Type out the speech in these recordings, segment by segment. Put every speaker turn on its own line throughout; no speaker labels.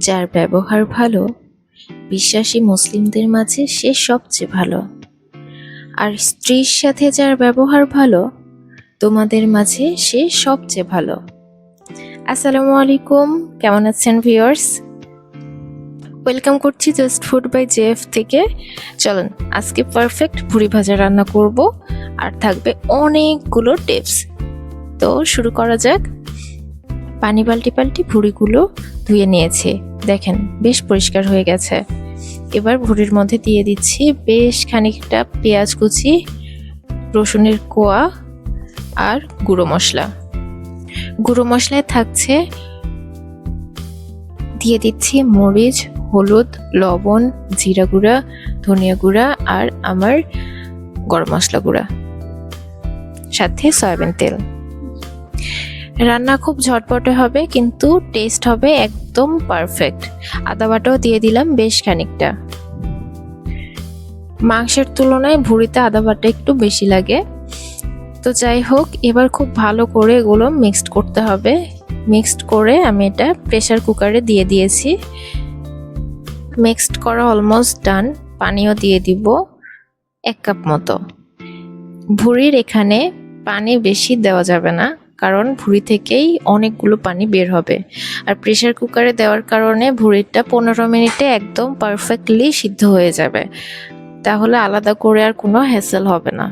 যার ব্যবহার ভালো, বিশ্বাসী মুসলিমদের মাঝে সে সবচেয়ে ভালো। আর স্ত্রীর সাথে যার ব্যবহার ভালো, তোমাদের মাঝে সে সবচেয়ে ভালো। আসসালামু আলাইকুম, কেমন আছেন ভিউয়ার্স? ওয়েলকাম করছি জাস্ট ফুড বাই জেএফ থেকে। চলুন আজকে পারফেক্ট ভুড়ি ভাজা রান্না করব, আর থাকবে অনেকগুলো টিপস। তো শুরু করা যাক। পানি পাল্টি ভুড়িগুলো ধুয়ে নিয়েছি, দেখেন বেশ পরিষ্কার হয়ে গেছে। এবার ভুড়ির মধ্যে দিয়ে দিচ্ছি বেশ খানিকটা পেঁয়াজ কুচি, রসুনের কোয়া আর গুঁড়ো মশলা। গুঁড়ো মশলায় থাকছে, দিয়ে দিচ্ছি মরিচ, হলুদ, লবণ, জিরা গুঁড়া, ধনিয়া গুঁড়া আর আমার গরম মশলা গুঁড়া, সাথে সয়াবিন তেল। রান্না খুব ঝটপটে হবে, কিন্তু টেস্ট হবে একদম পারফেক্ট। আদা বাটাও দিয়ে দিলাম বেশ খানিকটা। মাংসের তুলনায় ভুড়িতে আদা বাটা একটু বেশি লাগে। তো যাই হোক, এবার খুব ভালো করে এগুলো মিক্সড করতে হবে। মিক্সড করে আমি এটা প্রেসার কুকারে দিয়ে দিয়েছি। মিক্সড করা অলমোস্ট ডান। পানিও দিয়ে দিব 1 কাপ মতো। ভুড়ির এখানে পানি বেশি দেওয়া যাবে না, কারণ ভুড়ি থেকেই অনেকগুলো পানি বের হবে। আর প্রেসার কুকারে দেওয়ার কারণে ভুড়িটা 15 মিনিটে একদম পারফেক্টলি সিদ্ধ হয়ে যাবে। তাহলে আলাদা করে আর কোনো হ্যাসেল হবে না।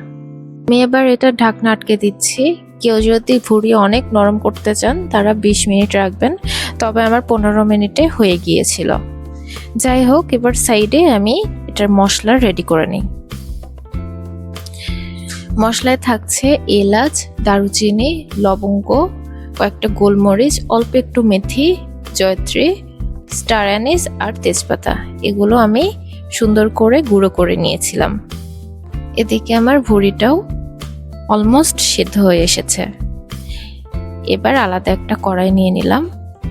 আমি এবার এটা ঢাকনা আটকে দিচ্ছি। কেউ যদি ভুড়ি অনেক নরম করতে চান তারা 20 মিনিট রাখবেন, তবে আমার 15 মিনিটে হয়ে গিয়েছিল। যাই হোক, এবার সাইডে আমি এটার মশলা রেডি করে নিই। মশলায় থাকছে এলাচ, দারুচিনি, লবঙ্গ, কয়েকটা গোলমরিচ, অল্প একটু মেথি, জয়ত্রী, স্টার অ্যানিস আর তেজপাতা। এগুলো আমি সুন্দর করে গুঁড়ো করে নিয়েছিলাম। এদিকে আমার ভুড়িটাও অলমোস্ট সিদ্ধ হয়ে এসেছে। এবার আলাদা একটা কড়াই নিয়ে নিলাম,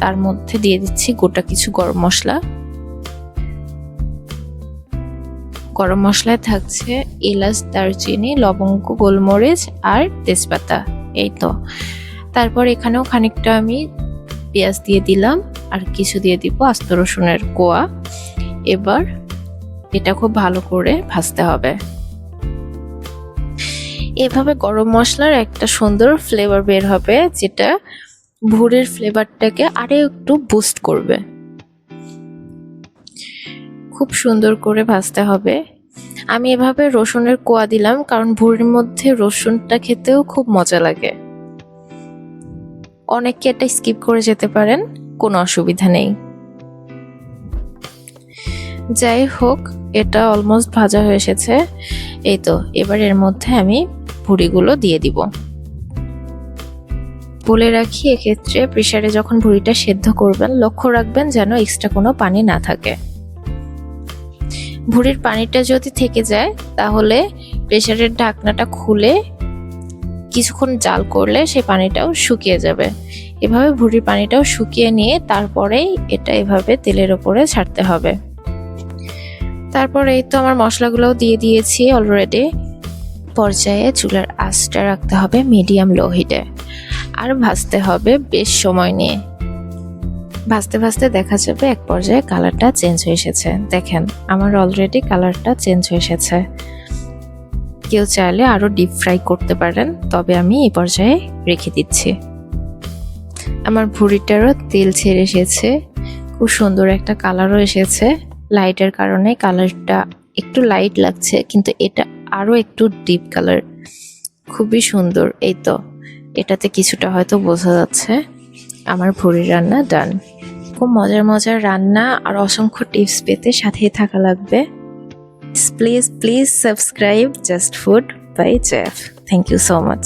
তার মধ্যে দিয়ে দিচ্ছি গোটা কিছু গরম মশলা। গরম মশলায় থাকছে এলাচ, দারচিনি, লবঙ্গ, গোলমরিচ আর তেজপাতা। এই তো। তারপর এখানেও খানিকটা আমি পেঁয়াজ দিয়ে দিলাম, আর কিছু দিয়ে দিব আস্ত রসুনের কোয়া। এবার এটা খুব ভালো করে ভাজতে হবে। এভাবে গরম মশলার একটা সুন্দর ফ্লেভার বের হবে, যেটা ভুড়ির ফ্লেভারটাকে আরো একটু বুস্ট করবে। খুব সুন্দর করে ভাজতে হবে। আমি এভাবে রসুনের কোয়া দিলাম, কারণ ভুড়ির মধ্যে রসুনটা খেতেও খুব মজা লাগে। অনেকে এটা স্কিপ করে যেতে পারেন, কোনো অসুবিধা নেই। যাই হোক, এটা অলমোস্ট ভাজা হয়ে এসেছে। এই তো, এবার এর মধ্যে আমি ভুড়িগুলো দিয়ে দিব। বলে রাখি, এক্ষেত্রে প্রেসারে যখন ভুড়িটা সেদ্ধ করবেন লক্ষ্য রাখবেন যেন এক্সট্রা কোনো পানি না থাকে। ভুড়ির পানিটা যদি থেকে যায় তাহলে প্রেসারের ঢাকনাটা খুলে কিছুক্ষণ জাল করলে সেই পানিটাও শুকিয়ে যাবে। এভাবে ভুড়ির পানিটাও শুকিয়ে নিয়ে তারপরেই এটা এভাবে তেলের ওপরে ছাড়তে হবে। তারপর এই তো আমার মশলাগুলোও দিয়ে দিয়েছি অলরেডি। পর্যায়ে চুলার আঁচটা রাখতে হবে মিডিয়াম লো হিটে, আর ভাজতে হবে বেশ সময় নিয়ে। ভাজতে ভাজতে দেখা যাবে এক পর্যায়ে কালারটা চেঞ্জ হয়ে এসেছে। দেখেন আমার অলরেডি কালারটা চেঞ্জ হয়ে এসেছে। কেউ চাইলে আরো ডিপ ফ্রাই করতে পারেন, তবে আমি এই পর্যায়ে রেখে দিচ্ছি। আমার ভুড়িটারও তেল ছেড়ে এসেছে, খুব সুন্দর একটা কালারও এসেছে। লাইটের কারণে কালারটা একটু লাইট লাগছে, কিন্তু এটা আরো একটু ডিপ কালার, খুবই সুন্দর। এই তো, এটাতে কিছুটা হয়তো বোঝা যাচ্ছে। আমার ভুড়ির রান্না ডান। খুব মজার মজার রান্না আর অসংখ্য টিপস পেতে সাথেই থাকা লাগবে। Please subscribe just food by JF. Thank you so much.